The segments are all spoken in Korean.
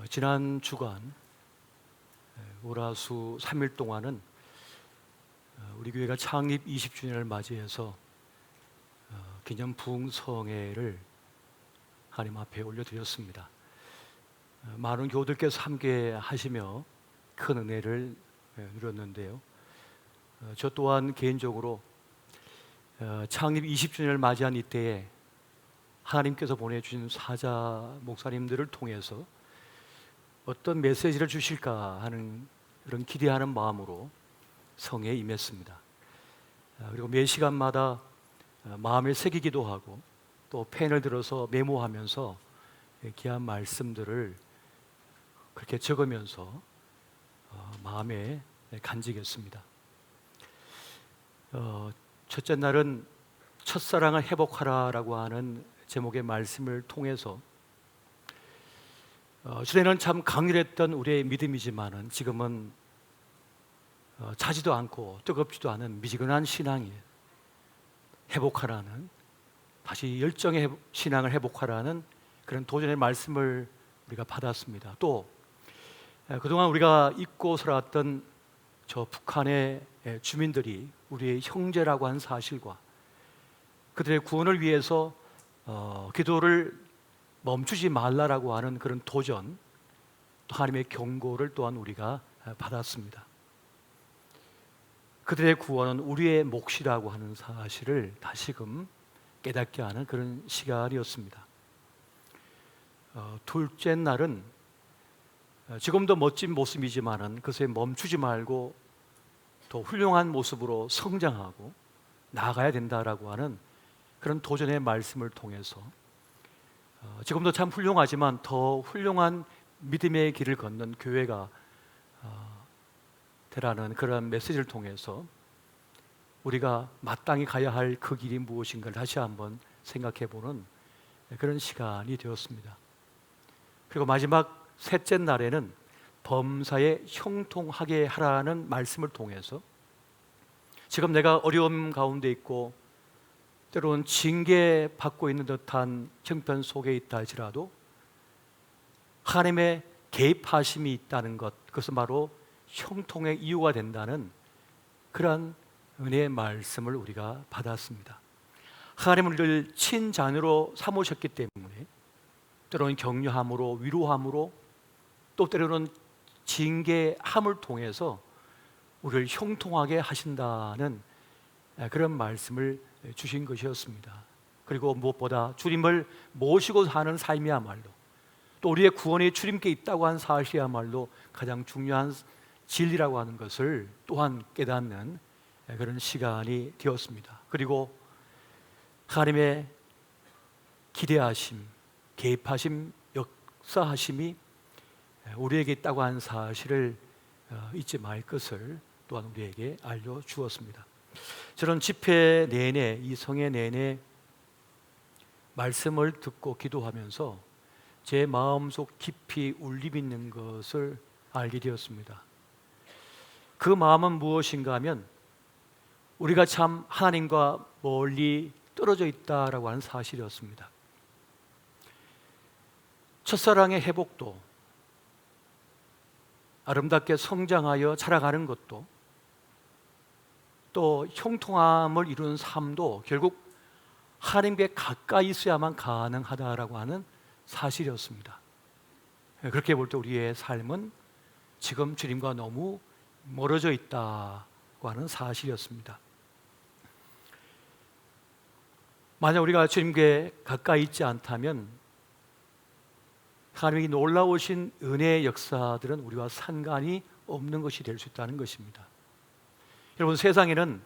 지난 주간 월화수 3일 동안은 우리 교회가 창립 20주년을 맞이해서 기념 부흥성회를 하나님 앞에 올려드렸습니다. 많은 교우들께서 함께 하시며 큰 은혜를 누렸는데요. 저 또한 개인적으로 창립 20주년을 맞이한 이때에 하나님께서 보내주신 사자 목사님들을 통해서 어떤 메시지를 주실까 하는 그런 기대하는 마음으로 성회에 임했습니다. 그리고 매 시간마다 마음을 새기기도 하고 또 펜을 들어서 메모하면서 귀한 말씀들을 그렇게 적으면서 마음에 간직했습니다. 첫째 날은 첫사랑을 회복하라라고 하는 제목의 말씀을 통해서 전에는 참 강렬했던 우리의 믿음이지만은 지금은 차지도 않고 뜨겁지도 않은 미지근한 신앙이 회복하라는, 다시 열정의 신앙을 회복하라는 그런 도전의 말씀을 우리가 받았습니다. 또 그동안 우리가 잊고 살았던 저 북한의 주민들이 우리의 형제라고 하는 사실과 그들의 구원을 위해서 기도를 멈추지 말라라고 하는 그런 도전, 또 하나님의 경고를 또한 우리가 받았습니다. 그들의 구원은 우리의 몫이라고 하는 사실을 다시금 깨닫게 하는 그런 시간이었습니다. 둘째 날은 지금도 멋진 모습이지만은 그것에 멈추지 말고 더 훌륭한 모습으로 성장하고 나아가야 된다라고 하는 그런 도전의 말씀을 통해서 지금도 참 훌륭하지만 더 훌륭한 믿음의 길을 걷는 교회가 되라는 그런 메시지를 통해서 우리가 마땅히 가야 할 그 길이 무엇인가를 다시 한번 생각해보는 그런 시간이 되었습니다. 그리고 마지막 셋째 날에는 범사에 형통하게 하라는 말씀을 통해서 지금 내가 어려움 가운데 있고 때로는 징계받고 있는 듯한 형편 속에 있다 할지라도 하나님의 개입하심이 있다는 것, 그것은 바로 형통의 이유가 된다는 그러한 은혜의 말씀을 우리가 받았습니다. 하나님은 우리를 친자녀로 삼으셨기 때문에 때로는 격려함으로, 위로함으로, 또 때로는 징계함을 통해서 우리를 형통하게 하신다는 그런 말씀을 주신 것이었습니다. 그리고 무엇보다 주님을 모시고 사는 삶이야말로, 또 우리의 구원의 주님께 있다고 하는 사실이야말로 가장 중요한 진리라고 하는 것을 또한 깨닫는 그런 시간이 되었습니다. 그리고 하나님의 기대하심, 개입하심, 역사하심이 우리에게 있다고 하는 사실을 잊지 말 것을 또한 우리에게 알려주었습니다. 저는 집회 내내, 이 성회 내내 말씀을 듣고 기도하면서 제 마음속 깊이 울림이 있는 것을 알게 되었습니다. 그 마음은 무엇인가 하면 우리가 참 하나님과 멀리 떨어져 있다라고 하는 사실이었습니다. 첫사랑의 회복도, 아름답게 성장하여 자라가는 것도, 또 형통함을 이루는 삶도 결국 하나님께 가까이 있어야만 가능하다라고 하는 사실이었습니다. 그렇게 볼 때 우리의 삶은 지금 주님과 너무 멀어져 있다고 하는 사실이었습니다. 만약 우리가 주님께 가까이 있지 않다면 하나님의 놀라우신 은혜의 역사들은 우리와 상관이 없는 것이 될 수 있다는 것입니다. 여러분, 세상에는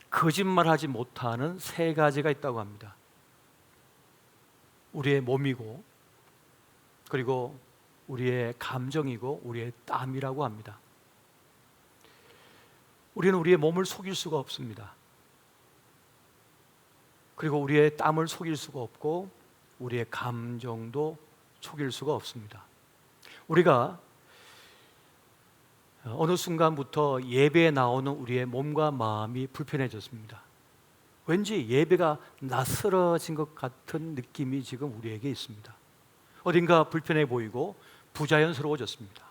거짓말하지 못하는 세 가지가 있다고 합니다. 우리의 몸이고, 그리고 우리의 감정이고, 우리의 땀이라고 합니다. 우리는 우리의 몸을 속일 수가 없습니다. 그리고 우리의 땀을 속일 수가 없고, 우리의 감정도 속일 수가 없습니다. 우리가 어느 순간부터 예배에 나오는 우리의 몸과 마음이 불편해졌습니다. 왠지 예배가 낯설어진 것 같은 느낌이 지금 우리에게 있습니다. 어딘가 불편해 보이고 부자연스러워졌습니다.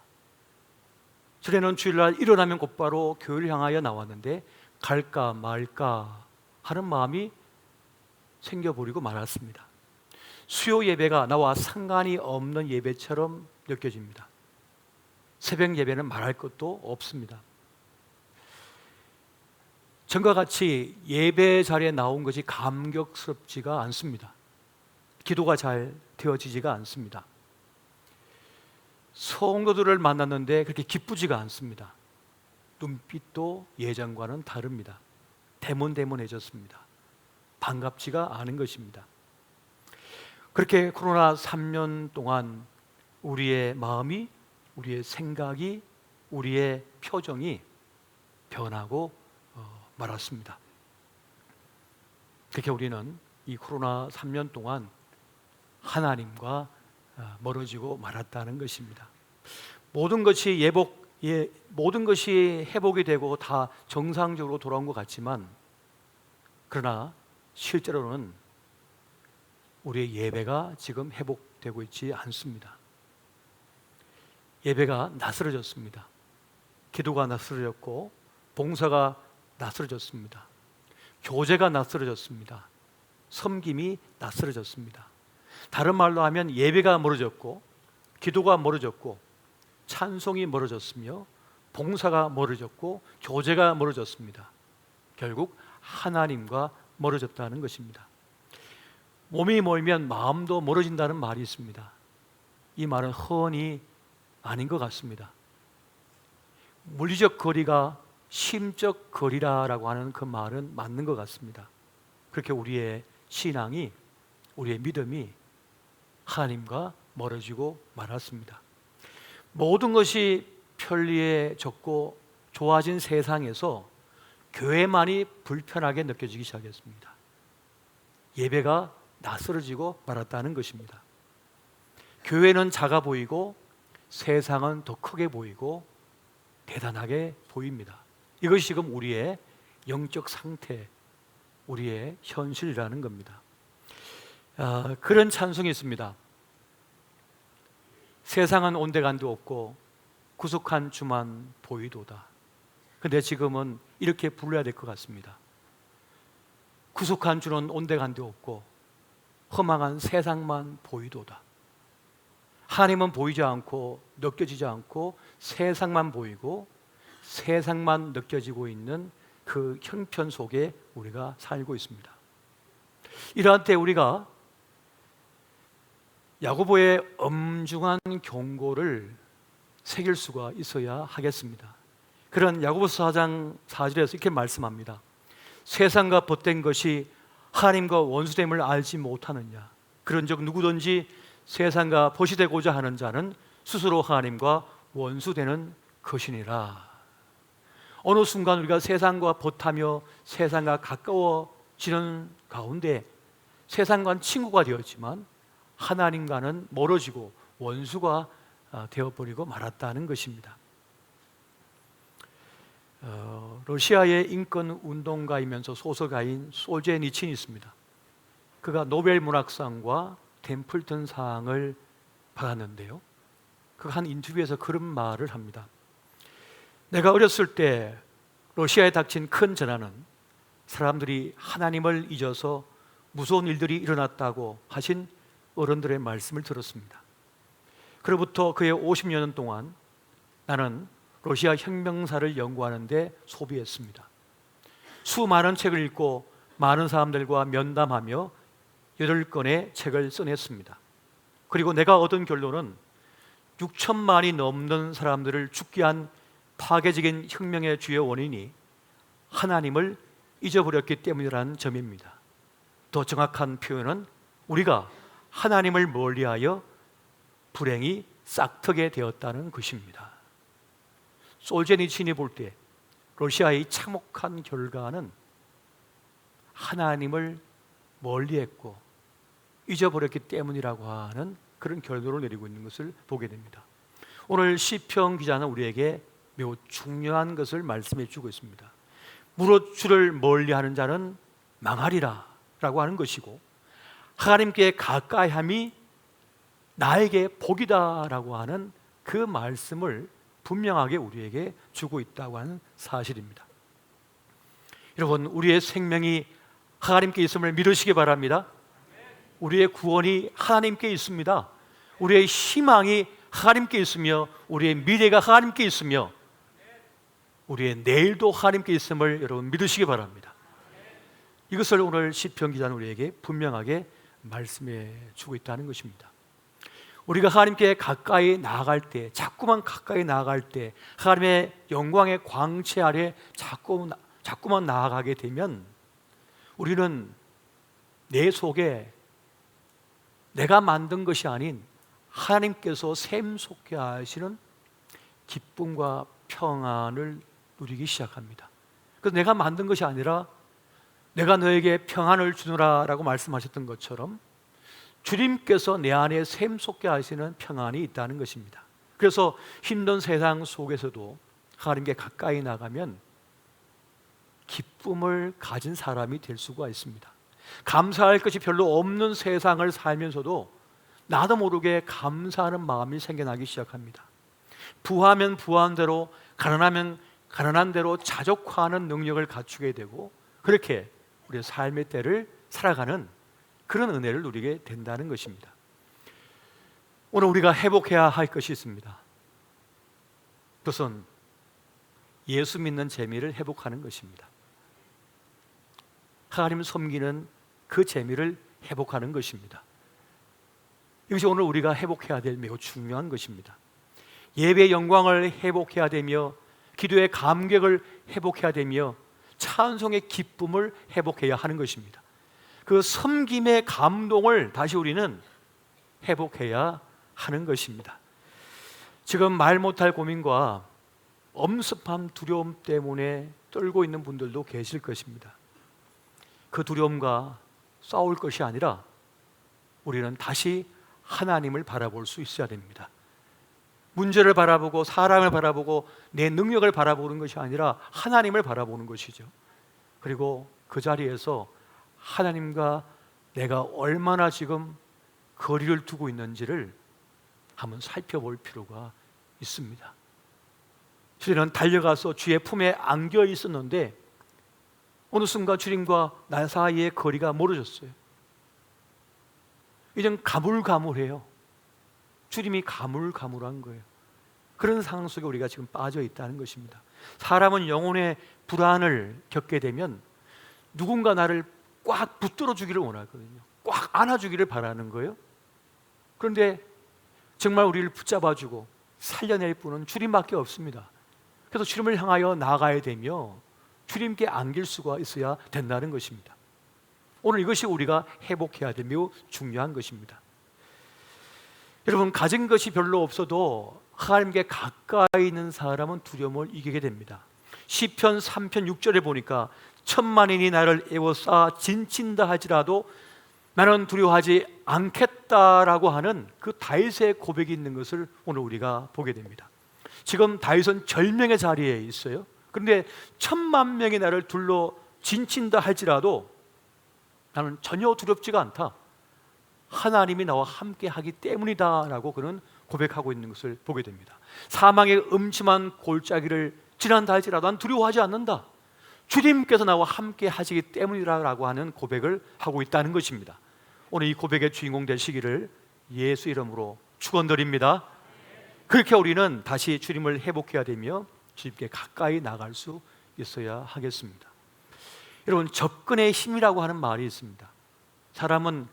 전에는 주일날 일어나면 곧바로 교회를 향하여 나왔는데 갈까 말까 하는 마음이 생겨버리고 말았습니다. 수요 예배가 나와 상관이 없는 예배처럼 느껴집니다. 새벽 예배는 말할 것도 없습니다. 전과 같이 예배 자리에 나온 것이 감격스럽지가 않습니다. 기도가 잘 되어지지가 않습니다. 성도들을 만났는데 그렇게 기쁘지가 않습니다. 눈빛도 예전과는 다릅니다. 대문대문해졌습니다. 반갑지가 않은 것입니다. 그렇게 코로나 3년 동안 우리의 마음이, 우리의 생각이, 우리의 표정이 변하고 말았습니다. 그렇게 우리는 이 코로나 3년 동안 하나님과 멀어지고 말았다는 것입니다. 모든 것이 회복이 되고 다 정상적으로 돌아온 것 같지만, 그러나 실제로는 우리의 예배가 지금 회복되고 있지 않습니다. 예배가 낯설어졌습니다. 기도가 낯설어졌고 봉사가 낯설어졌습니다. 교제가 낯설어졌습니다. 섬김이 낯설어졌습니다. 다른 말로 하면 예배가 멀어졌고 기도가 멀어졌고 찬송이 멀어졌으며 봉사가 멀어졌고 교제가 멀어졌습니다. 결국 하나님과 멀어졌다는 것입니다. 몸이 멀면 마음도 멀어진다는 말이 있습니다. 이 말은 허언이 아닌 것 같습니다. 물리적 거리가 심적 거리라고 하는 그 말은 맞는 것 같습니다. 그렇게 우리의 신앙이, 우리의 믿음이 하나님과 멀어지고 말았습니다. 모든 것이 편리해졌고 좋아진 세상에서 교회만이 불편하게 느껴지기 시작했습니다. 예배가 낯설어지고 말았다는 것입니다. 교회는 작아 보이고 세상은 더 크게 보이고 대단하게 보입니다. 이것이 지금 우리의 영적 상태, 우리의 현실이라는 겁니다. 그런 찬송이 있습니다. 세상은 온데간데 없고 구속한 주만 보이도다. 근데 지금은 이렇게 불러야 될 것 같습니다. 구속한 주는 온데간데 없고 허망한 세상만 보이도다. 하나님은 보이지 않고 느껴지지 않고 세상만 보이고 세상만 느껴지고 있는 그 형편 속에 우리가 살고 있습니다. 이러한 때 우리가 야고보의 엄중한 경고를 새길 수가 있어야 하겠습니다. 그런 야고보서 4장 4절에서 이렇게 말씀합니다. 세상과 벗된 것이 하나님과 원수됨을 알지 못하느냐. 그런즉 누구든지 세상과 벗이 되고자 하는 자는 스스로 하나님과 원수되는 것이니라. 어느 순간 우리가 세상과 벗하며 세상과 가까워지는 가운데 세상과는 친구가 되었지만 하나님과는 멀어지고 원수가 되어버리고 말았다는 것입니다. 러시아의 인권 운동가이면서 소설가인 솔제니친이 있습니다. 그가 노벨 문학상과 템플턴 상을 받았는데요, 그가 한 인터뷰에서 그런 말을 합니다. 내가 어렸을 때 러시아에 닥친 큰 재난은 사람들이 하나님을 잊어서 무서운 일들이 일어났다고 하신 어른들의 말씀을 들었습니다. 그로부터 그의 50여 년 동안 나는 러시아 혁명사를 연구하는 데 소비했습니다. 수많은 책을 읽고 많은 사람들과 면담하며 8권의 책을 써냈습니다. 그리고 내가 얻은 결론은 6천만이 넘는 사람들을 죽게 한 파괴적인 혁명의 주요 원인이 하나님을 잊어버렸기 때문이라는 점입니다. 더 정확한 표현은 우리가 하나님을 멀리하여 불행이 싹트게 되었다는 것입니다. 솔제니친이 볼 때 러시아의 참혹한 결과는 하나님을 멀리했고 잊어버렸기 때문이라고 하는 그런 결론을 내리고 있는 것을 보게 됩니다. 오늘 시편 기자는 우리에게 매우 중요한 것을 말씀해 주고 있습니다. 무릇 주를 멀리하는 자는 망하리라 라고 하는 것이고, 하나님께 가까이함이 나에게 복이다라고 하는 그 말씀을 분명하게 우리에게 주고 있다고 하는 사실입니다. 여러분, 우리의 생명이 하나님께 있음을 믿으시기 바랍니다. 우리의 구원이 하나님께 있습니다. 우리의 희망이 하나님께 있으며 우리의 미래가 하나님께 있으며 우리의 내일도 하나님께 있음을 여러분 믿으시기 바랍니다. 이것을 오늘 시편 기자는 우리에게 분명하게 말씀해 주고 있다는 것입니다. 우리가 하나님께 가까이 나아갈 때, 자꾸만 가까이 나아갈 때, 하나님의 영광의 광채 아래 자꾸만 나아가게 되면 우리는 내 속에 내가 만든 것이 아닌 하나님께서 샘솟게 하시는 기쁨과 평안을 누리기 시작합니다. 그래서 내가 만든 것이 아니라 내가 너에게 평안을 주노라 라고 말씀하셨던 것처럼 주님께서 내 안에 샘솟게 하시는 평안이 있다는 것입니다. 그래서 힘든 세상 속에서도 하나님께 가까이 나가면 기쁨을 가진 사람이 될 수가 있습니다. 감사할 것이 별로 없는 세상을 살면서도 나도 모르게 감사하는 마음이 생겨나기 시작합니다. 부하면 부한 대로, 가난하면 가난한 대로 자족하는 능력을 갖추게 되고 그렇게 우리의 삶의 때를 살아가는 그런 은혜를 누리게 된다는 것입니다. 오늘 우리가 회복해야 할 것이 있습니다. 그것은 예수 믿는 재미를 회복하는 것입니다. 하나님 섬기는 그 재미를 회복하는 것입니다. 이것이 오늘 우리가 회복해야 될 매우 중요한 것입니다. 예배의 영광을 회복해야 되며 기도의 감격을 회복해야 되며 찬송의 기쁨을 회복해야 하는 것입니다. 그 섬김의 감동을 다시 우리는 회복해야 하는 것입니다. 지금 말 못할 고민과 엄습한 두려움 때문에 떨고 있는 분들도 계실 것입니다. 그 두려움과 싸울 것이 아니라 우리는 다시 하나님을 바라볼 수 있어야 됩니다. 문제를 바라보고 사람을 바라보고 내 능력을 바라보는 것이 아니라 하나님을 바라보는 것이죠. 그리고 그 자리에서 하나님과 내가 얼마나 지금 거리를 두고 있는지를 한번 살펴볼 필요가 있습니다. 주님은 달려가서 주의 품에 안겨 있었는데 어느 순간 주님과 나 사이의 거리가 멀어졌어요. 이젠 가물가물해요. 주님이 가물가물한 거예요. 그런 상황 속에 우리가 지금 빠져 있다는 것입니다. 사람은 영혼의 불안을 겪게 되면 누군가 나를 꽉 붙들어 주기를 원하거든요. 꽉 안아주기를 바라는 거예요. 그런데 정말 우리를 붙잡아 주고 살려낼 분은 주님밖에 없습니다. 그래서 주님을 향하여 나아가야 되며 주님께 안길 수가 있어야 된다는 것입니다. 오늘 이것이 우리가 회복해야 될 매우 중요한 것입니다. 여러분, 가진 것이 별로 없어도 하나님께 가까이 있는 사람은 두려움을 이기게 됩니다. 시편 3편 6절에 보니까 천만인이 나를 에워싸 진친다 할지라도 나는 두려워하지 않겠다라고 하는 그 다윗의 고백이 있는 것을 오늘 우리가 보게 됩니다. 지금 다윗은 절명의 자리에 있어요. 그런데 10,000,000명이 나를 둘러 진친다 할지라도 나는 전혀 두렵지가 않다. 하나님이 나와 함께 하기 때문이다 라고 그는 고백하고 있는 것을 보게 됩니다. 사망의 음침한 골짜기를 지난다 할지라도 난 두려워하지 않는다. 주님께서 나와 함께 하시기 때문이라고 하는 고백을 하고 있다는 것입니다. 오늘 이 고백의 주인공 되시기를 예수 이름으로 축원드립니다. 그렇게 우리는 다시 주님을 회복해야 되며 주님께 가까이 나갈 수 있어야 하겠습니다. 여러분, 접근의 힘이라고 하는 말이 있습니다. 사람은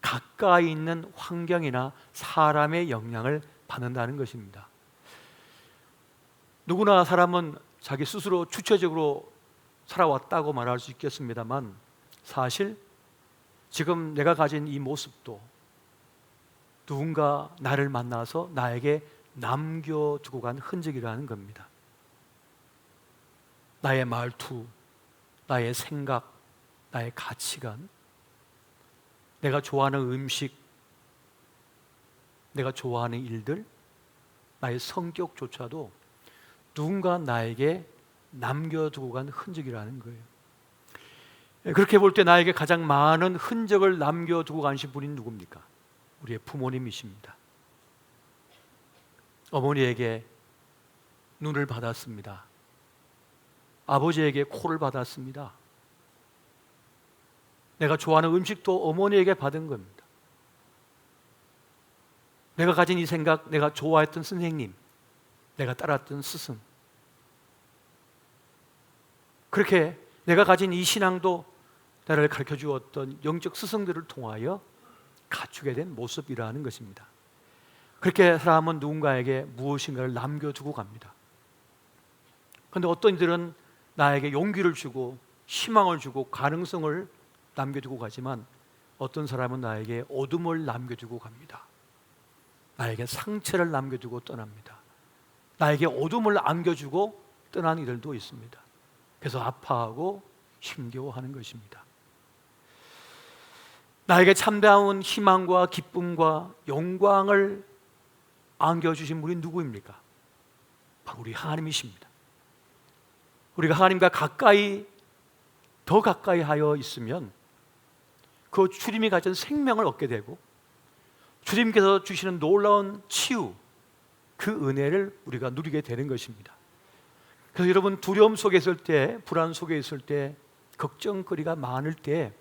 가까이 있는 환경이나 사람의 영향을 받는다는 것입니다. 누구나 사람은 자기 스스로 주체적으로 살아왔다고 말할 수 있겠습니다만 사실 지금 내가 가진 이 모습도 누군가 나를 만나서 나에게 남겨두고 간 흔적이라는 겁니다. 나의 말투, 나의 생각, 나의 가치관, 내가 좋아하는 음식, 내가 좋아하는 일들, 나의 성격조차도 누군가 나에게 남겨두고 간 흔적이라는 거예요. 그렇게 볼 때 나에게 가장 많은 흔적을 남겨두고 가신 분이 누굽니까? 우리의 부모님이십니다. 어머니에게 눈을 받았습니다. 아버지에게 코를 받았습니다. 내가 좋아하는 음식도 어머니에게 받은 겁니다. 내가 가진 이 생각, 내가 좋아했던 선생님, 내가 따랐던 스승, 그렇게 내가 가진 이 신앙도 나를 가르쳐 주었던 영적 스승들을 통하여 갖추게 된 모습이라는 것입니다. 그렇게 사람은 누군가에게 무엇인가를 남겨두고 갑니다. 그런데 어떤 이들은 나에게 용기를 주고 희망을 주고 가능성을 남겨두고 가지만, 어떤 사람은 나에게 어둠을 남겨두고 갑니다. 나에게 상처를 남겨두고 떠납니다. 나에게 어둠을 안겨주고 떠난 이들도 있습니다. 그래서 아파하고 힘겨워하는 것입니다. 나에게 참다운 희망과 기쁨과 영광을 안겨주신 분이 누구입니까? 바로 우리 하나님이십니다. 우리가 하나님과 더 가까이 하여 있으면 그 주님이 가진 생명을 얻게 되고, 주님께서 주시는 놀라운 치유, 그 은혜를 우리가 누리게 되는 것입니다. 그래서 여러분, 두려움 속에 있을 때, 불안 속에 있을 때, 걱정거리가 많을 때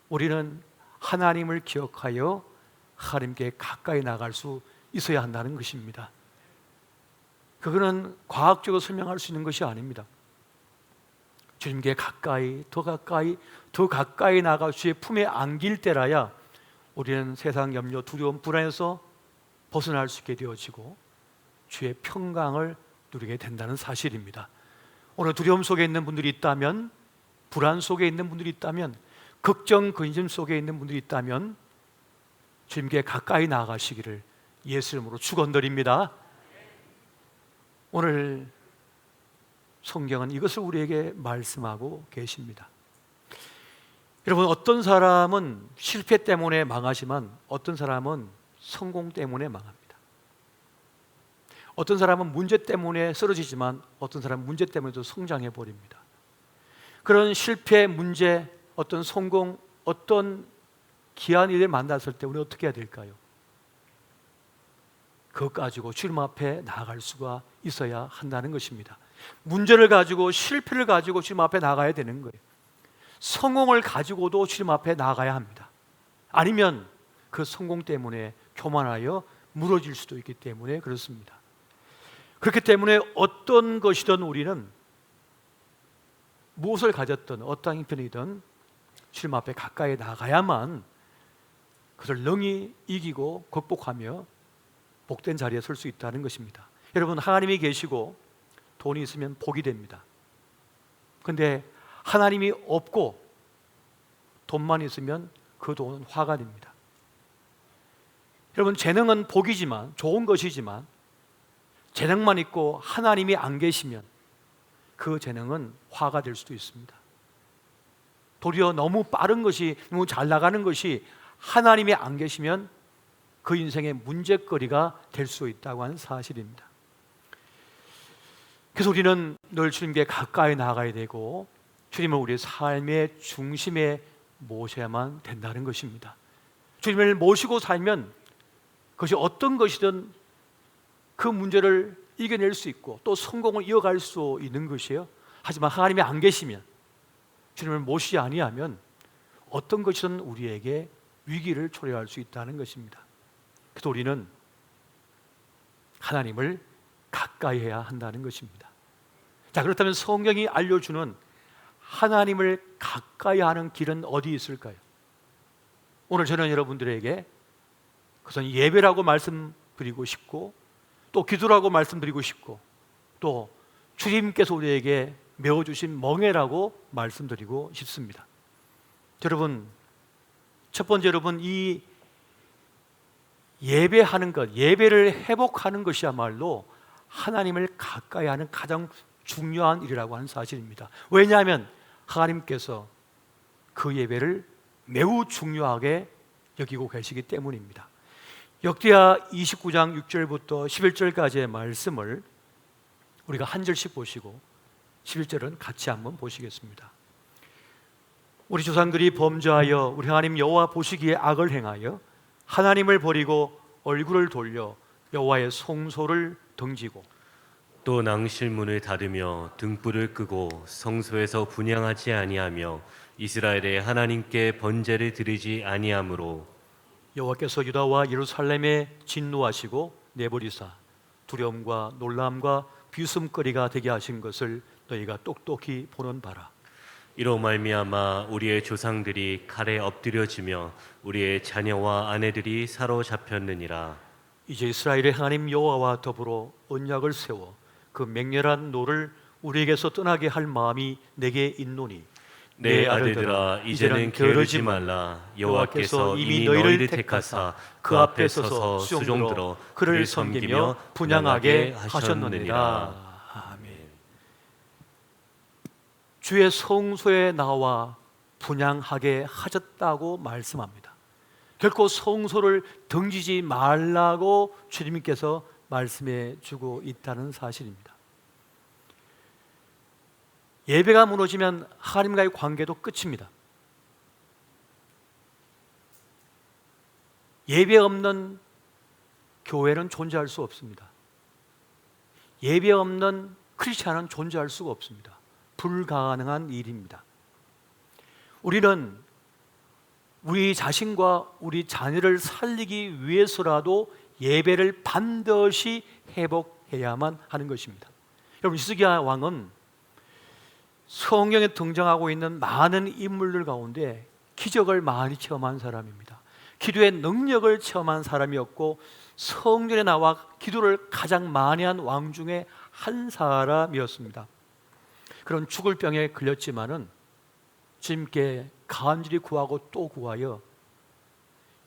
우리는 하나님을 기억하여 하나님께 가까이 나갈 수 있어야 한다는 것입니다. 그거는 과학적으로 설명할 수 있는 것이 아닙니다. 주님께 가까이, 더 가까이, 더 가까이 나가 주의 품에 안길 때라야 우리는 세상 염려, 두려움, 불안에서 벗어날 수 있게 되어지고 주의 평강을 누리게 된다는 사실입니다. 오늘 두려움 속에 있는 분들이 있다면, 불안 속에 있는 분들이 있다면, 걱정, 근심 속에 있는 분들이 있다면 주님께 가까이 나아가시기를 예수 이름으로 축원드립니다. 오늘 성경은 이것을 우리에게 말씀하고 계십니다. 여러분, 어떤 사람은 실패 때문에 망하지만 어떤 사람은 성공 때문에 망합니다. 어떤 사람은 문제 때문에 쓰러지지만 어떤 사람은 문제 때문에도 성장해 버립니다. 그런 실패, 문제, 어떤 성공, 어떤 귀한 일을 만났을 때 우리는 어떻게 해야 될까요? 그것 가지고 주님 앞에 나아갈 수가 있어야 한다는 것입니다. 문제를 가지고, 실패를 가지고 주님 앞에 나가야 되는 거예요. 성공을 가지고도 주님 앞에 나가야 합니다. 아니면 그 성공 때문에 교만하여 무너질 수도 있기 때문에 그렇습니다. 그렇기 때문에 어떤 것이든 우리는 무엇을 가졌든 어떠한 형편이든 주님 앞에 가까이 나가야만 그것을 능히 이기고 극복하며 복된 자리에 설 수 있다는 것입니다. 여러분, 하나님이 계시고 돈이 있으면 복이 됩니다. 그런데 하나님이 없고 돈만 있으면 그 돈은 화가 됩니다. 여러분, 재능은 복이지만, 좋은 것이지만 재능만 있고 하나님이 안 계시면 그 재능은 화가 될 수도 있습니다. 도리어 너무 빠른 것이, 너무 잘 나가는 것이 하나님이 안 계시면 그 인생의 문제거리가 될 수 있다고 하는 사실입니다. 그래서 우리는 늘 주님께 가까이 나가야 되고 주님을 우리의 삶의 중심에 모셔야만 된다는 것입니다. 주님을 모시고 살면 그것이 어떤 것이든 그 문제를 이겨낼 수 있고 또 성공을 이어갈 수 있는 것이에요. 하지만 하나님이 안 계시면, 주님을 모시지 아니하면 어떤 것이든 우리에게 위기를 초래할 수 있다는 것입니다. 그래서 우리는 하나님을 가까이 해야 한다는 것입니다. 자, 그렇다면 성경이 알려주는 하나님을 가까이 하는 길은 어디 있을까요? 오늘 저는 여러분들에게 그것은 예배라고 말씀드리고 싶고, 또 기도라고 말씀드리고 싶고, 또 주님께서 우리에게 메워주신 멍에라고 말씀드리고 싶습니다. 여러분, 첫 번째, 여러분, 이 예배하는 것, 예배를 회복하는 것이야말로 하나님을 가까이 하는 가장 중요한 일이라고 하는 사실입니다. 왜냐하면 하나님께서 그 예배를 매우 중요하게 여기고 계시기 때문입니다. 역대하 29장 6절부터 11절까지의 말씀을 우리가 한 절씩 보시고 11절은 같이 한번 보시겠습니다. 우리 조상들이 범죄하여 우리 하나님 여호와 보시기에 악을 행하여 하나님을 버리고 얼굴을 돌려 여호와의 성소를 등지고 또 낭실문을 닫으며 등불을 끄고 성소에서 분향하지 아니하며 이스라엘의 하나님께 번제를 드리지 아니하므로 여호와께서 유다와 예루살렘에 진노하시고 내버리사 두려움과 놀람과 비웃음거리가 되게 하신 것을 너희가 똑똑히 보는 바라. 이로 말미암아 우리의 조상들이 칼에 엎드려지며 우리의 자녀와 아내들이 사로잡혔느니라. 이제 이스라엘의 하나님 여호와와 더불어 언약을 세워 그 맹렬한 노를 우리에게서 떠나게 할 마음이 내게 있노니 내 아들들아 이제는 게으르지 말라. 여호와께서 이미 너희를 택하사 그 앞에 서서 수종들어 그를 섬기며 분향하게 하셨느니라. 아멘. 주의 성소에 나와 분향하게 하셨다고 말씀합니다. 결코 성소를 등지지 말라고 주님께서 말씀해 주고 있다는 사실입니다. 예배가 무너지면 하나님과의 관계도 끝입니다. 예배 없는 교회는 존재할 수 없습니다. 예배 없는 크리스찬은 존재할 수가 없습니다. 불가능한 일입니다. 우리는 우리 자신과 우리 자녀를 살리기 위해서라도 예배를 반드시 회복해야만 하는 것입니다. 여러분, 히스기야 왕은 성경에 등장하고 있는 많은 인물들 가운데 기적을 많이 체험한 사람입니다. 기도의 능력을 체험한 사람이었고 성전에 나와 기도를 가장 많이 한 왕 중에 한 사람이었습니다. 그런 죽을 병에 걸렸지만은 주님께 간절히 구하고 또 구하여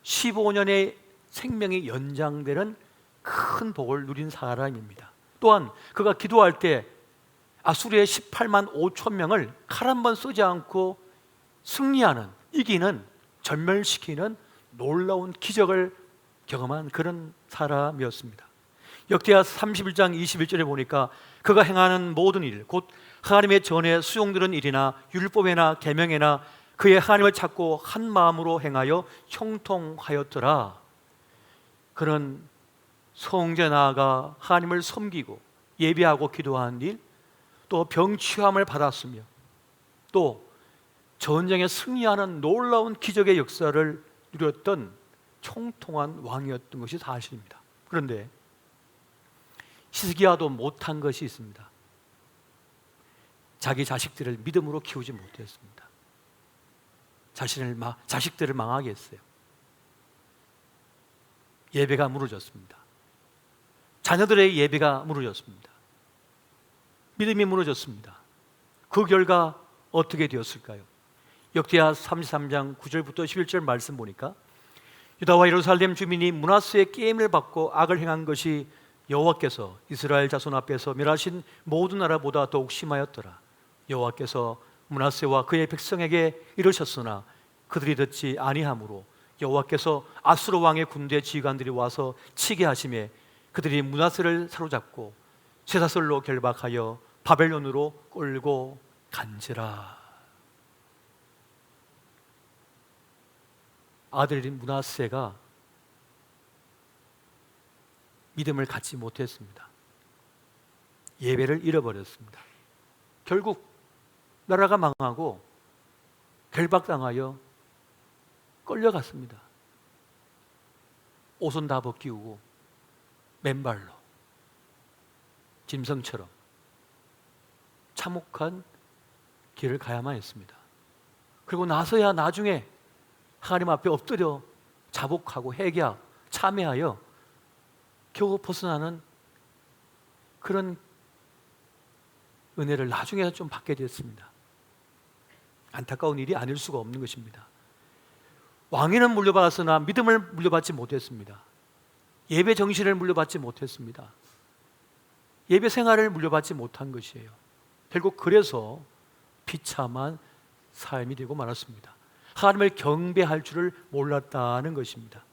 15년의 생명이 연장되는 큰 복을 누린 사람입니다. 또한 그가 기도할 때 아수르의 18만 5천 명을 칼 한 번 쓰지 않고 승리하는, 이기는, 전멸시키는 놀라운 기적을 경험한 그런 사람이었습니다. 역대하 31장 21절에 보니까 그가 행하는 모든 일, 곧 하나님의 전에 수용되는 일이나 율법에나 계명에나 그의 하나님을 찾고 한 마음으로 행하여 형통하였더라. 그런 성전에 나아가 하나님을 섬기고 예배하고 기도한 일, 또 병치유함을 받았으며 또 전쟁에 승리하는 놀라운 기적의 역사를 누렸던 총통한 왕이었던 것이 사실입니다. 그런데 히스기야도 못한 것이 있습니다. 자기 자식들을 믿음으로 키우지 못했습니다. 자식들을 망하게 했어요. 예배가 무너졌습니다. 자녀들의 예배가 무너졌습니다. 믿음이 무너졌습니다. 그 결과 어떻게 되었을까요? 역대하 33장 9절부터 11절 말씀 보니까 유다와 예루살렘 주민이 므낫세의 게임을 받고 악을 행한 것이 여호와께서 이스라엘 자손 앞에서 멸하신 모든 나라보다 더욱 심하였더라. 여호와께서 므낫세와 그의 백성에게 이르셨으나 그들이 듣지 아니하므로 여호와께서 아수르 왕의 군대 지휘관들이 와서 치게 하심에 그들이 므낫세를 사로잡고 쇠사슬로 결박하여 바벨론으로 끌고 간지라. 아들인 므낫세가 믿음을 갖지 못했습니다. 예배를 잃어버렸습니다. 결국 나라가 망하고 결박당하여 끌려갔습니다. 옷은 다 벗기우고 맨발로 짐승처럼 참혹한 길을 가야만 했습니다. 그리고 나서야 나중에 하나님 앞에 엎드려 자복하고 회개하고 참회하여 겨우 벗어나는 그런 은혜를 나중에 좀 받게 됐습니다. 안타까운 일이 아닐 수가 없는 것입니다. 왕위는 물려받았으나 믿음을 물려받지 못했습니다. 예배 정신을 물려받지 못했습니다. 예배 생활을 물려받지 못한 것이에요. 결국 그래서 비참한 삶이 되고 말았습니다. 하나님을 경배할 줄을 몰랐다는 것입니다.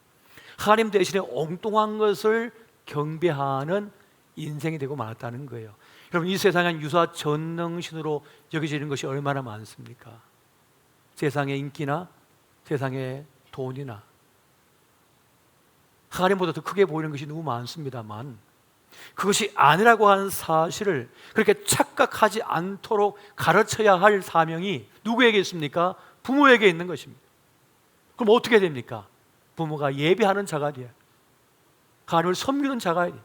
하나님 대신에 엉뚱한 것을 경배하는 인생이 되고 말았다는 거예요. 여러분, 이 세상엔 유사 전능신으로 여겨지는 것이 얼마나 많습니까? 세상의 인기나 세상의 돈이나 하나님보다 더 크게 보이는 것이 너무 많습니다만 그것이 아니라고 하는 사실을 그렇게 착각하지 않도록 가르쳐야 할 사명이 누구에게 있습니까? 부모에게 있는 것입니다. 그럼 어떻게 됩니까? 부모가 예배하는 자가 돼야, 하나님을 섬기는 자가 돼야,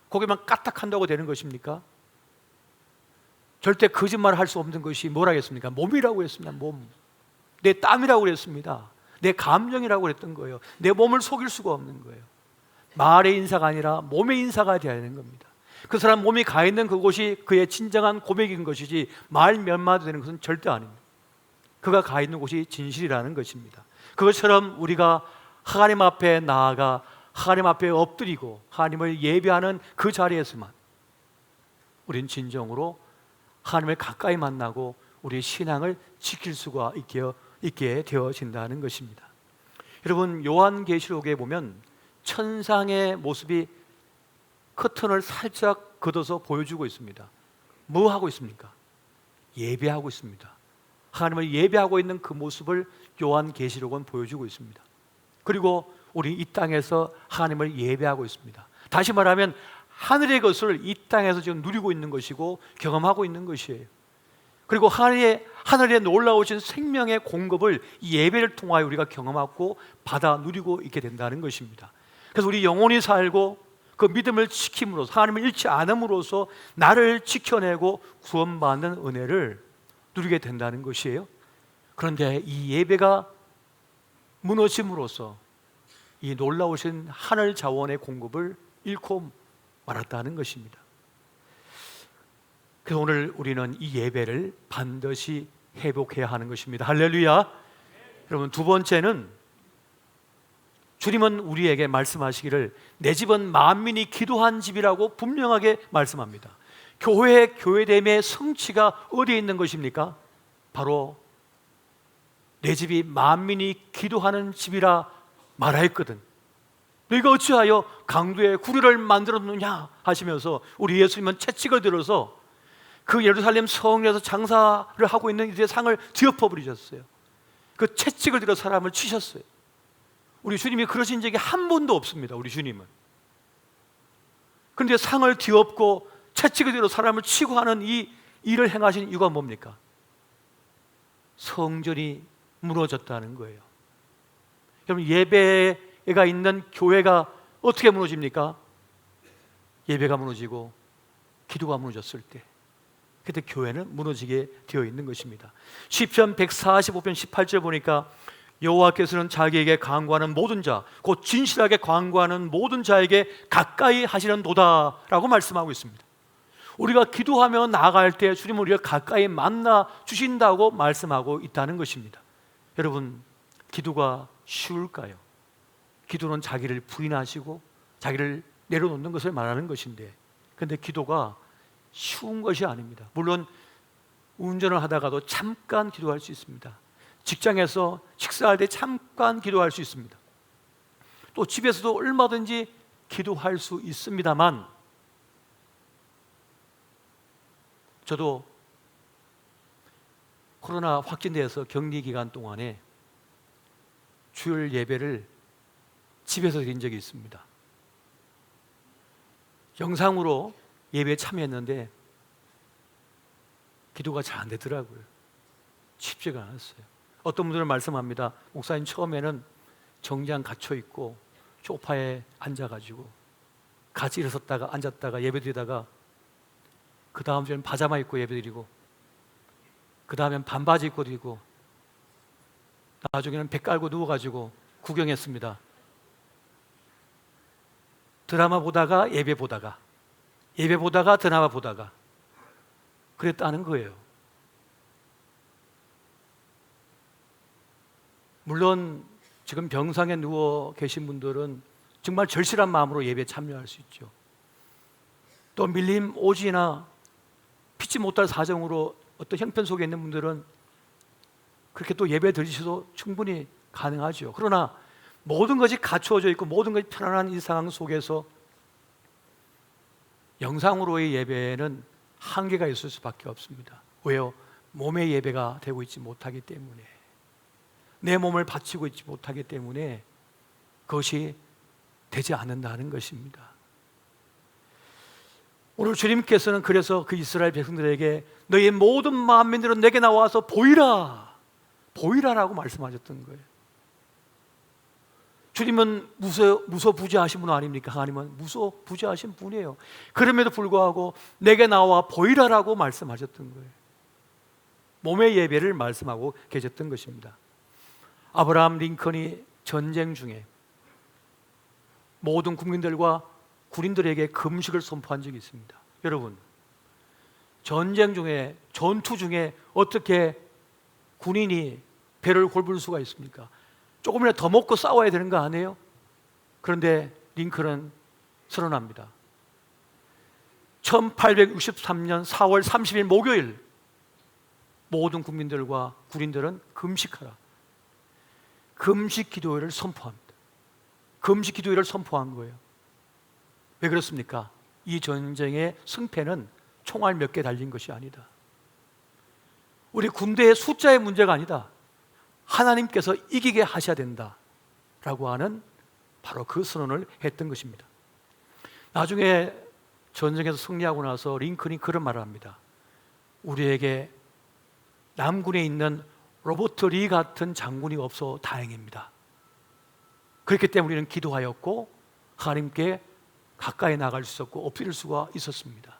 거기만 까딱한다고 되는 것입니까? 절대 거짓말을 할 수 없는 것이 뭐라겠습니까? 몸이라고 했습니다. 몸. 내 땀이라고 그랬습니다. 내 감정이라고 그랬던 거예요. 내 몸을 속일 수가 없는 거예요. 말의 인사가 아니라 몸의 인사가 되어야 하는 겁니다. 그 사람 몸이 가 있는 그곳이 그의 진정한 고백인 것이지 말 몇 마디 되는 것은 절대 아닙니다. 그가 가 있는 곳이 진실이라는 것입니다. 그것처럼 우리가 하나님 앞에 나아가 하나님 앞에 엎드리고 하나님을 예배하는 그 자리에서만 우리는 진정으로 하나님을 가까이 만나고 우리의 신앙을 지킬 수가 있게 되어진다는 것입니다. 여러분, 요한계시록에 보면 천상의 모습이 커튼을 살짝 걷어서 보여주고 있습니다. 뭐 하고 있습니까? 예배하고 있습니다. 하나님을 예배하고 있는 그 모습을 요한계시록은 보여주고 있습니다. 그리고 우리 이 땅에서 하나님을 예배하고 있습니다. 다시 말하면 하늘의 것을 이 땅에서 지금 누리고 있는 것이고 경험하고 있는 것이에요. 그리고 하늘에 놀라우신 생명의 공급을 이 예배를 통하여 우리가 경험하고 받아 누리고 있게 된다는 것입니다. 그래서 우리 영혼이 살고 그 믿음을 지킴으로써, 하나님을 잃지 않음으로써 나를 지켜내고 구원받는 은혜를 누리게 된다는 것이에요. 그런데 이 예배가 무너짐으로써 이 놀라우신 하늘 자원의 공급을 잃고 말았다는 것입니다. 그래서 오늘 우리는 이 예배를 반드시 회복해야 하는 것입니다. 할렐루야. 여러분, 두 번째는 주님은 우리에게 말씀하시기를 내 집은 만민이 기도한 집이라고 분명하게 말씀합니다. 교회됨의 성취가 어디에 있는 것입니까? 바로 내 집이 만민이 기도하는 집이라 말하였거든. 너희가 어찌하여 강도의 구리를 만들었느냐 하시면서 우리 예수님은 채찍을 들어서 그 예루살렘 성에서 장사를 하고 있는 이들의 상을 뒤엎어버리셨어요. 그 채찍을 들어 사람을 치셨어요. 우리 주님이 그러신 적이 한 번도 없습니다. 우리 주님은. 그런데 상을 뒤엎고 채찍을 들어 사람을 치고 하는 이 일을 행하신 이유가 뭡니까? 성전이 무너졌다는 거예요. 여러분, 예배가 있는 교회가 어떻게 무너집니까? 예배가 무너지고 기도가 무너졌을 때, 그때 교회는 무너지게 되어 있는 것입니다. 시편 145편 18절 보니까 여호와께서는 자기에게 간구하는 모든 자, 곧 진실하게 간구하는 모든 자에게 가까이 하시는 도다라고 말씀하고 있습니다. 우리가 기도하며 나아갈 때 주님은 우리가 가까이 만나 주신다고 말씀하고 있다는 것입니다. 여러분, 기도가 쉬울까요? 기도는 자기를 부인하시고 자기를 내려놓는 것을 말하는 것인데, 그런데 기도가 쉬운 것이 아닙니다. 물론 운전을 하다가도 잠깐 기도할 수 있습니다. 직장에서 식사할 때 잠깐 기도할 수 있습니다. 또 집에서도 얼마든지 기도할 수 있습니다만, 저도 코로나 확진돼서 격리 기간 동안에 주일 예배를 집에서 드린 적이 있습니다. 영상으로 예배에 참여했는데 기도가 잘 안 되더라고요. 쉽지가 않았어요. 어떤 분들은 말씀합니다. 목사님, 처음에는 정장 갇혀 있고 소파에 앉아가지고 같이 일어섰다가 앉았다가 예배드리다가 그 다음 주에는 파자마 입고 예배드리고 그 다음엔 반바지 입고 드리고 나중에는 배 깔고 누워가지고 구경했습니다. 드라마 보다가 예배 보다가 예배 보다가 드라마 보다가 그랬다는 거예요. 물론 지금 병상에 누워 계신 분들은 정말 절실한 마음으로 예배에 참여할 수 있죠. 또 밀림 오지나 피치 못할 사정으로 어떤 형편 속에 있는 분들은 그렇게 또 예배 드리셔도 충분히 가능하죠. 그러나 모든 것이 갖추어져 있고 모든 것이 편안한 이 상황 속에서 영상으로의 예배는 한계가 있을 수밖에 없습니다. 왜요? 몸의 예배가 되고 있지 못하기 때문에, 내 몸을 바치고 있지 못하기 때문에 그것이 되지 않는다는 것입니다. 오늘 주님께서는 그래서 그 이스라엘 백성들에게 너희 모든 만민들은 내게 나와서 보이라, 보이라라고 말씀하셨던 거예요. 주님은 무소부지하신 분 아닙니까? 하나님은 무소부지하신 분이에요. 그럼에도 불구하고 내게 나와 보이라라고 말씀하셨던 거예요. 몸의 예배를 말씀하고 계셨던 것입니다. 아브라함 링컨이 전쟁 중에 모든 국민들과 군인들에게 금식을 선포한 적이 있습니다. 여러분, 전쟁 중에, 전투 중에 어떻게 군인이 배를 골불 수가 있습니까? 조금이라도 더 먹고 싸워야 되는 거 아니에요? 그런데 링컨은 선언합니다. 1863년 4월 30일 목요일 모든 국민들과 군인들은 금식하라. 금식 기도회를 선포합니다. 금식 기도회를 선포한 거예요. 왜 그렇습니까? 이 전쟁의 승패는 총알 몇 개 달린 것이 아니다. 우리 군대의 숫자의 문제가 아니다. 하나님께서 이기게 하셔야 된다라고 하는 바로 그 선언을 했던 것입니다. 나중에 전쟁에서 승리하고 나서 링컨이 그런 말을 합니다. 우리에게 남군에 있는 로버트 리 같은 장군이 없어 다행입니다. 그렇기 때문에 우리는 기도하였고 하나님께 가까이 나갈 수 있었고 엎드릴 수가 있었습니다.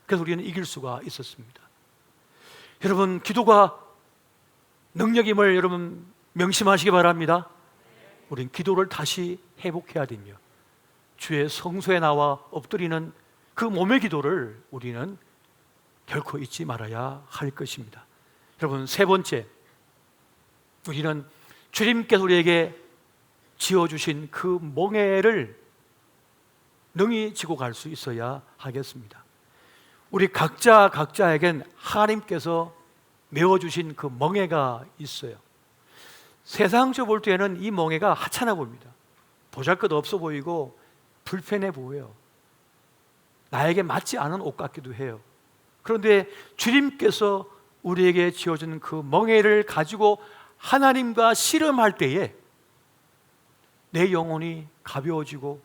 그래서 우리는 이길 수가 있었습니다. 여러분, 기도가 능력임을 여러분 명심하시기 바랍니다. 우린 기도를 다시 회복해야 되며 주의 성소에 나와 엎드리는 그 몸의 기도를 우리는 결코 잊지 말아야 할 것입니다. 여러분, 세 번째, 우리는 주님께서 우리에게 지어주신 그 멍에를 능히 지고 갈 수 있어야 하겠습니다. 우리 각자에겐 하나님께서 메워주신 그 멍에가 있어요. 세상적으로 볼 때는 이 멍에가 하찮아 보입니다. 보잘것없어 보이고 불편해 보여요. 나에게 맞지 않은 옷 같기도 해요. 그런데 주님께서 우리에게 지어준 그 멍에를 가지고 하나님과 씨름할 때에 내 영혼이 가벼워지고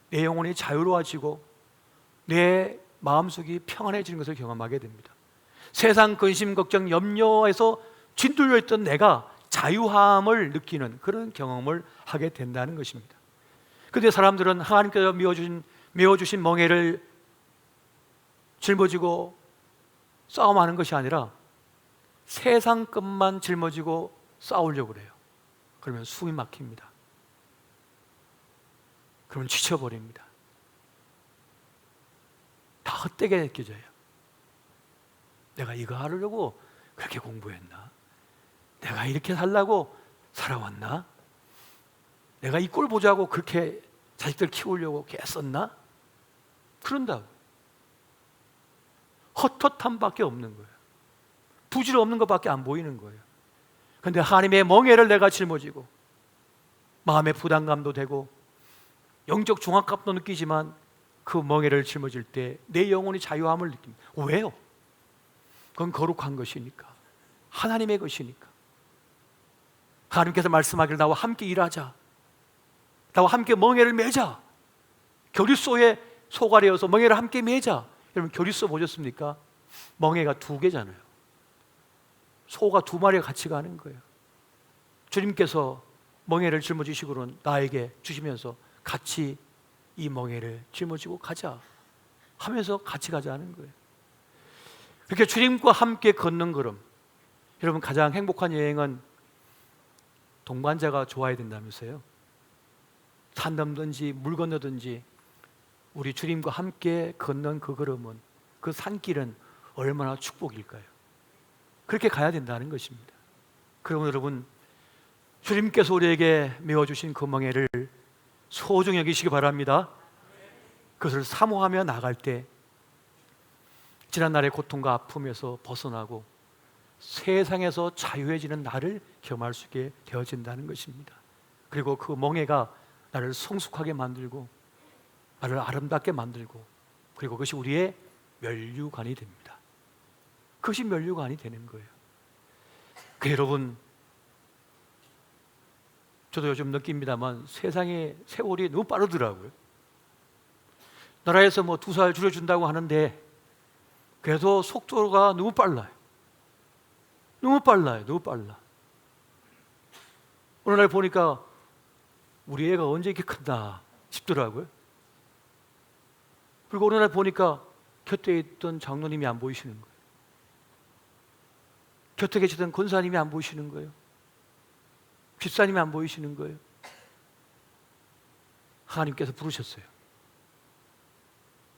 내 영혼이 자유로워지고 내 마음속이 평안해지는 것을 경험하게 됩니다. 세상 근심, 걱정, 염려에서 짓눌려 있던 내가 자유함을 느끼는 그런 경험을 하게 된다는 것입니다. 그런데 사람들은 하나님께서 메워주신 멍에를 짊어지고 싸움하는 것이 아니라 세상 것만 짊어지고 싸우려고 그래요. 그러면 숨이 막힙니다. 그러면 지쳐버립니다. 다 헛되게 느껴져요. 내가 이거 하려고 그렇게 공부했나? 내가 이렇게 살려고 살아왔나? 내가 이 꼴 보자고 그렇게 자식들 키우려고 애썼나? 그런다고. 헛헛함밖에 없는 거예요. 부질없는 것밖에 안 보이는 거예요. 그런데 하나님의 멍에를 내가 짊어지고 마음의 부담감도 되고 영적 중압감도 느끼지만 그 멍에를 짊어질 때 내 영혼이 자유함을 느낍니다. 왜요? 그건 거룩한 것이니까, 하나님의 것이니까. 하나님께서 말씀하기를 나와 함께 일하자, 나와 함께 멍에를 매자, 교리소에 소가리여서 멍에를 함께 매자. 여러분, 교리소 보셨습니까? 멍에가 2개잖아요. 소가 2마리가 같이 가는 거예요. 주님께서 멍에를 짊어지시고는 나에게 주시면서 같이 이 멍에를 짊어지고 가자 하면서 같이 가자는 거예요. 그렇게 주님과 함께 걷는 걸음. 여러분, 가장 행복한 여행은 동반자가 좋아야 된다면서요. 산 넘든지 물 건너든지 우리 주님과 함께 걷는 그 걸음은, 그 산길은 얼마나 축복일까요? 그렇게 가야 된다는 것입니다. 그러면 여러분, 주님께서 우리에게 메워주신 그 멍에를 소중히 여기시기 바랍니다. 그것을 사모하며 나갈 때 지난날의 고통과 아픔에서 벗어나고 세상에서 자유해지는 나를 경험할 수 있게 되어진다는 것입니다. 그리고 그 멍에가 나를 성숙하게 만들고 나를 아름답게 만들고, 그리고 그것이 우리의 면류관이 됩니다. 그것이 면류관이 되는 거예요. 그 여러분, 저도 요즘 느낍니다만 세상의 세월이 너무 빠르더라고요. 나라에서 뭐 2살 줄여준다고 하는데 그래도 속도가 너무 빨라요. 너무 빨라요. 너무 빨라. 어느 날 보니까 우리 애가 언제 이렇게 큰다 싶더라고요. 그리고 어느 날 보니까 곁에 있던 장로님이 안 보이시는 거예요. 곁에 계시던 권사님이 안 보이시는 거예요. 집사님이 안 보이시는 거예요. 하나님께서 부르셨어요.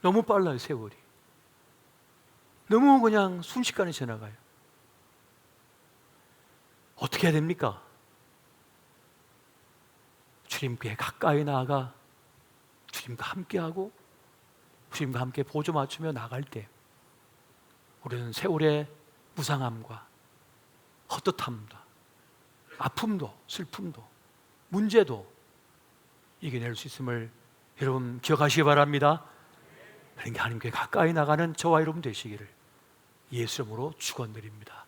너무 빨라요, 세월이. 너무 그냥 순식간에 지나가요. 어떻게 해야 됩니까? 주님께 가까이 나아가 주님과 함께하고 주님과 함께 보조 맞추며 나갈 때 우리는 세월의 무상함과 헛헛함과 아픔도 슬픔도 문제도 이겨낼 수 있음을 여러분 기억하시기 바랍니다. 그러니까 하나님께 가까이 나가는 저와 여러분 되시기를 예수 이름으로 축원드립니다.